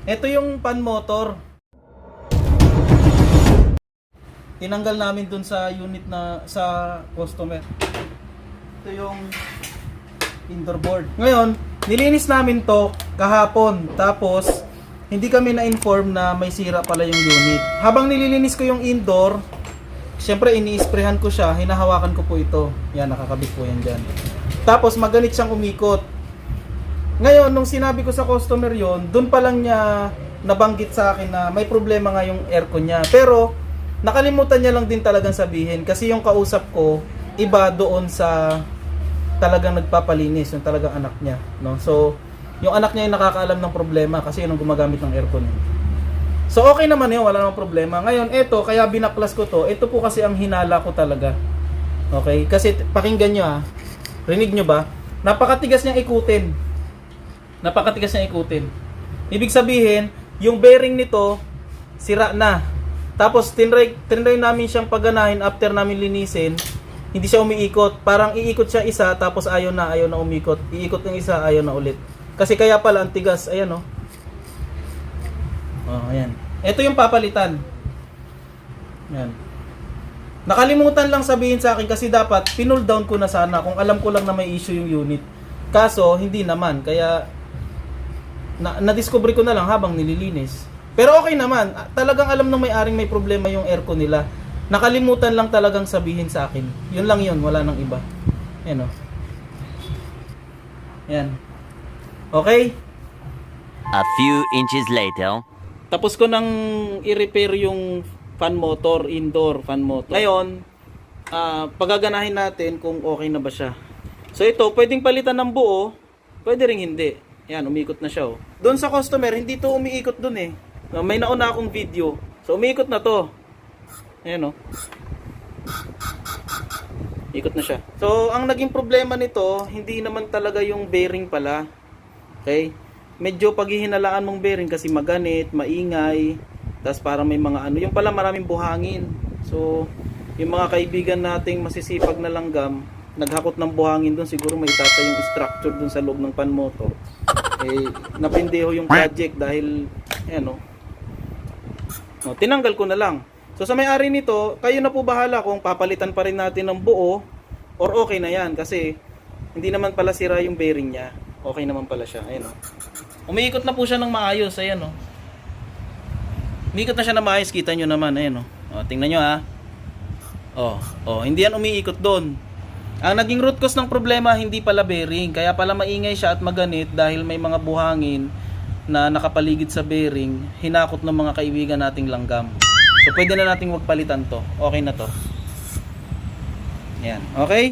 Ito yung pan motor. Tinanggal namin dun sa unit na sa customer. Ito yung indoor board. Ngayon, nilinis namin to kahapon. Tapos, hindi kami na-inform na may sira pala yung unit. Habang nililinis ko yung indoor, siyempre ini-sprayhan ko siya, hinahawakan ko po ito. Yan, nakakabit po yan dyan. Tapos, maganit siyang umikot. Ngayon, nung sinabi ko sa customer yon, dun pa lang niya nabanggit sa akin na may problema nga yung aircon niya. Pero, nakalimutan niya lang din talagang sabihin kasi yung kausap ko iba doon sa talagang nagpapalinis, yung talagang anak niya, no? So, yung anak niya yung nakakaalam ng problema kasi yun ang gumagamit ng aircon niya. So, okay naman yun, wala namang problema. Ngayon, eto, kaya binaklas ko to. Ito po kasi ang hinala ko talaga. Okay? Kasi pakinggan nyo ha. Rinig nyo ba? Napakatigas niyang ikutin. Napakatigas niyang ikutin. Ibig sabihin, yung bearing nito sira na. Tapos tinry namin siyang paganahin after namin linisin. Hindi siya umiikot. Parang iikot siya isa tapos ayaw na umikot. Iikot ng isa, ayaw na ulit. Kasi kaya pala ang tigas. Ayan oh. Oh, ayan. Ito yung papalitan. Ayan. Nakalimutan lang sabihin sa akin kasi dapat pinull down ko na sana kung alam ko lang na may issue yung unit. Kaso hindi naman. Kaya na-discover ko na lang habang nililinis. Pero okay naman. Talagang alam ng may-aring may problema yung aircon nila. Nakalimutan lang talagang sabihin sa akin. Yun lang yun. Wala nang iba. Ayan o. Ayan. Okay? A few inches later. Tapos ko nang i-repair yung fan motor, indoor fan motor. Ngayon, pagaganahin natin kung okay na ba siya. So ito, pwedeng palitan ng buo. Pwede ring hindi. Ayan, umikot na siya oh. Doon sa customer, hindi to umiikot doon eh. May nauna akong video. So umiikot na to. Ayan oh. Ikot na siya. So ang naging problema nito, hindi naman talaga yung bearing pala. Okay? Medyo paghihinalaan mong bearing kasi maganit, maingay, tapos parang may mga ano, yung pala maraming buhangin. So yung mga kaibigan nating masisipag na langgam, naghakot ng buhangin doon, siguro may itatay yung structure doon sa loob ng pan motor. Eh napindeho yung project dahil ayan oh. No, tinanggal ko na lang. So sa may-ari nito, kayo na po bahala kung papalitan pa rin natin ng buo or okay na yan kasi hindi naman pala sira yung bearing niya. Okay naman pala siya. Ayan oh. Umiikot na po siya ng maayos. Ayan oh. Umiikot na siya ng maayos. Kita nyo naman. Ayan oh. O, tingnan nyo ha. Hindi yan umiikot doon. Ang naging root cause ng problema, hindi pala bearing. Kaya pala maingay siya at maganit dahil may mga buhangin na nakapaligid sa bearing, hinakot ng mga kaibigan nating langgam. So pwede na nating wagpalitan to. Okay na to. Yan. Okay?